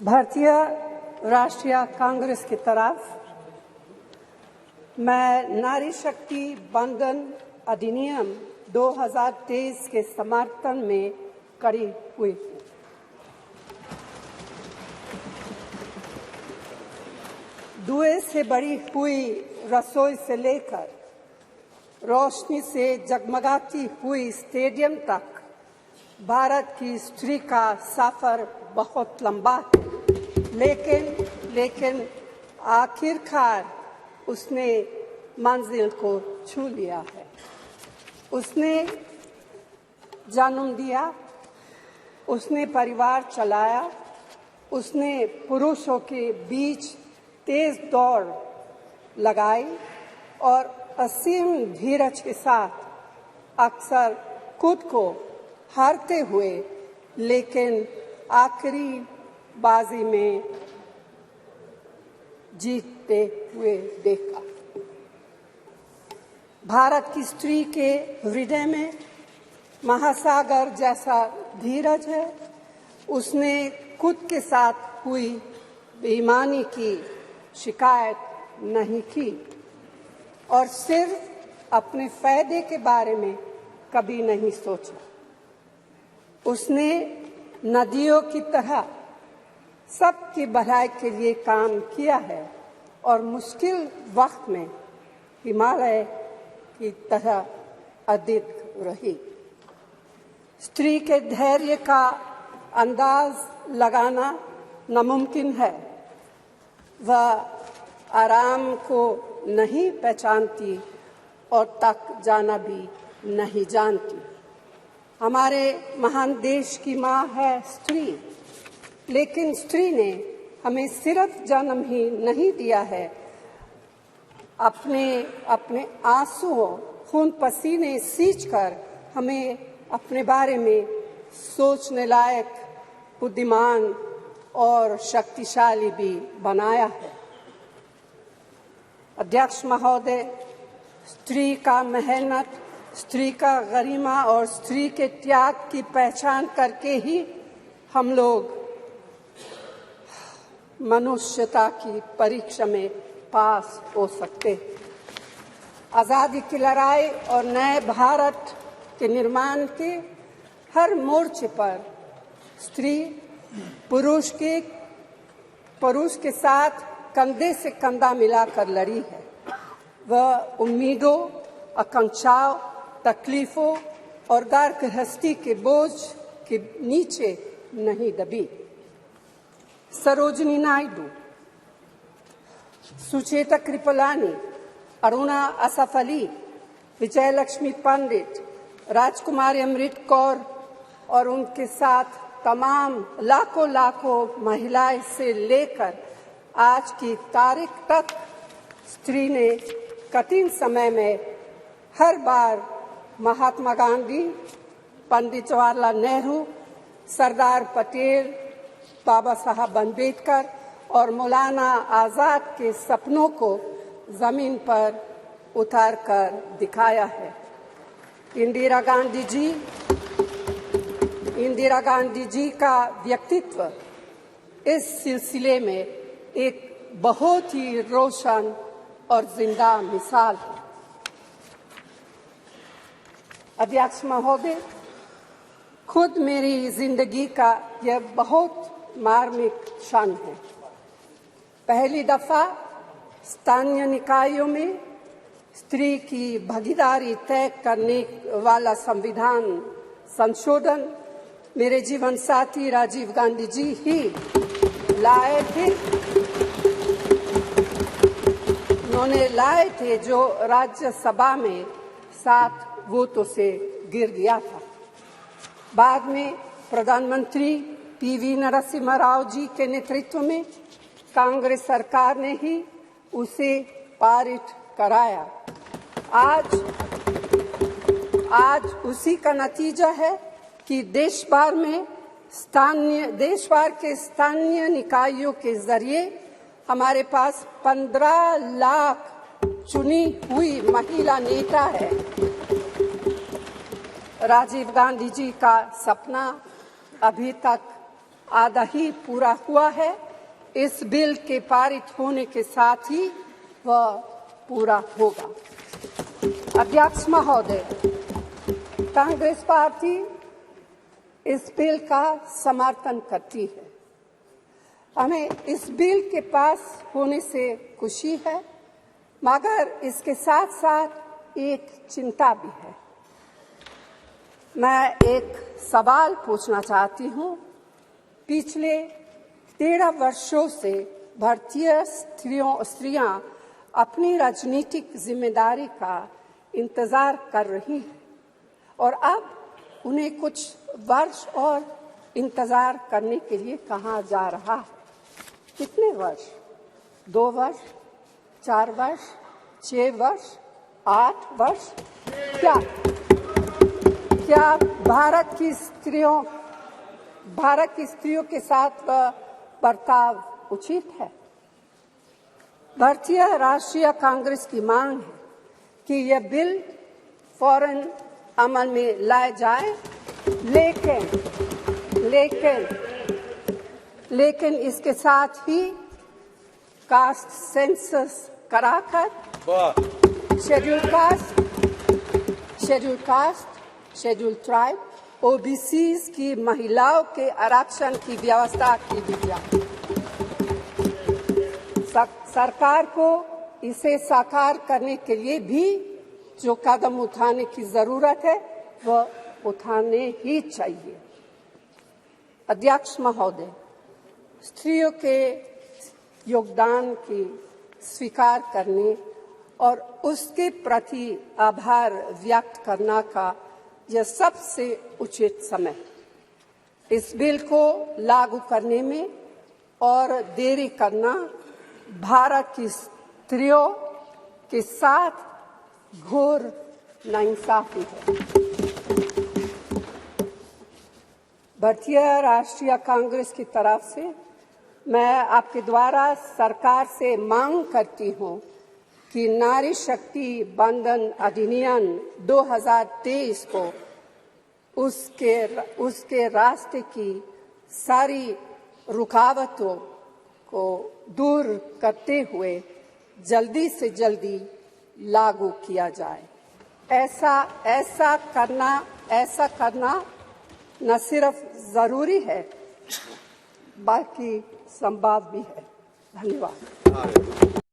भारतीय राष्ट्रीय कांग्रेस की तरफ मैं नारी शक्ति बंधन अधिनियम 2023 के समर्थन में खड़ी हुई हूँ। धुएं से भरी हुई रसोई से लेकर रोशनी से जगमगाती हुई स्टेडियम तक भारत की स्त्री का सफर बहुत लंबा है, लेकिन आखिरकार उसने मंजिल को छू लिया है। उसने जन्म दिया, उसने परिवार चलाया, उसने पुरुषों के बीच तेज दौड़ लगाई और असीम धीरज के साथ अक्सर खुद को हारते हुए लेकिन आखिरी बाजी में जीतते हुए देखा। भारत की स्त्री के हृदय में महासागर जैसा धीरज है। उसने खुद के साथ हुई बेईमानी की शिकायत नहीं की और सिर्फ अपने फायदे के बारे में कभी नहीं सोचा। उसने नदियों की तरह सबकी भलाई के लिए काम किया है और मुश्किल वक्त में हिमालय की तरह अडिग रही। स्त्री के धैर्य का अंदाज लगाना नामुमकिन है। वह आराम को नहीं पहचानती और तक जाना भी नहीं जानती। हमारे महान देश की माँ है स्त्री, लेकिन स्त्री ने हमें सिर्फ जन्म ही नहीं दिया है, अपने आंसुओं खून पसीने सींचकर हमें अपने बारे में सोचने लायक, बुद्धिमान और शक्तिशाली भी बनाया है। अध्यक्ष महोदय, स्त्री का मेहनत, स्त्री का गरिमा और स्त्री के त्याग की पहचान करके ही हम लोग मनुष्यता की परीक्षा में पास हो सकते हैं। आज़ादी की लड़ाई और नए भारत के निर्माण के हर मोर्चे पर स्त्री पुरुष के साथ कंधे से कंधा मिलाकर लड़ी है। वह उम्मीदों, आकांक्षाओं, तकलीफों और घर गृहस्थी के बोझ के नीचे नहीं दबी। सरोजिनी नायडू, सुचेता कृपलानी, अरुणा असफ अली, विजयलक्ष्मी पंडित, राजकुमारी अमृत कौर और उनके साथ तमाम लाखों महिलाएं से लेकर आज की तारीख तक स्त्री ने कठिन समय में हर बार महात्मा गांधी, पंडित जवाहरलाल नेहरू, सरदार पटेल, बाबा साहब अम्बेडकर और मौलाना आजाद के सपनों को जमीन पर उतारकर दिखाया है। इंदिरा गांधी जी का व्यक्तित्व इस सिलसिले में एक बहुत ही रोशन और जिंदा मिसाल है। अध्यक्ष महोदय, खुद मेरी जिंदगी का यह बहुत मार्मिक क्षण है। पहली दफा स्थानीय निकायों में स्त्री की भागीदारी तय करने वाला संविधान संशोधन मेरे जीवन साथी राजीव गांधी जी ही लाए थे। उन्होंने लाए थे जो राज्यसभा में 7 वोटों से गिर गया था। बाद में प्रधानमंत्री पीवी नरसिम्हा राव जी के नेतृत्व में कांग्रेस सरकार ने ही उसे पारित कराया। आज उसी का नतीजा है कि देश भर के स्थानीय निकायों के जरिए हमारे पास 15 लाख चुनी हुई महिला नेता है। राजीव गांधी जी का सपना अभी तक आधा ही पूरा हुआ है। इस बिल के पारित होने के साथ ही वह पूरा होगा। अध्यक्ष महोदय, कांग्रेस पार्टी इस बिल का समर्थन करती है। हमें इस बिल के पास होने से खुशी है, मगर इसके साथ साथ एक चिंता भी है। मैं एक सवाल पूछना चाहती हूँ। पिछले 13 वर्षों से भारतीय स्त्रियां अपनी राजनीतिक जिम्मेदारी का इंतजार कर रही हैं और अब उन्हें कुछ वर्ष और इंतजार करने के लिए कहा जा रहा है। कितने वर्ष? 2 वर्ष, 4 वर्ष, 6 वर्ष, 8 वर्ष? क्या भारत की स्त्रियों के साथ बर्ताव उचित है? भारतीय राष्ट्रीय कांग्रेस की मांग है कि यह बिल फौरन अमल में लाया जाए, लेकिन इसके साथ ही कास्ट सेंसस कराकर schedule caste, schedule tribe, OBCs की महिलाओं के आरक्षण की व्यवस्था की जाए। सरकार को इसे साकार करने के लिए भी जो कदम उठाने की जरूरत है वह उठाने ही चाहिए। अध्यक्ष महोदय, स्त्रियों के योगदान की स्वीकार करने और उसके प्रति आभार व्यक्त करना का यह सबसे उचित समय। इस बिल को लागू करने में और देरी करना भारत की स्त्रियों के साथ घोर नाइंसाफी है। भारतीय राष्ट्रीय कांग्रेस की तरफ से मैं आपके द्वारा सरकार से मांग करती हूं कि नारी शक्ति बंधन अधिनियम 2023 को उसके रास्ते की सारी रुकावटों को दूर करते हुए जल्दी से जल्दी लागू किया जाए। ऐसा करना न सिर्फ जरूरी है बल्कि संभव भी है। धन्यवाद।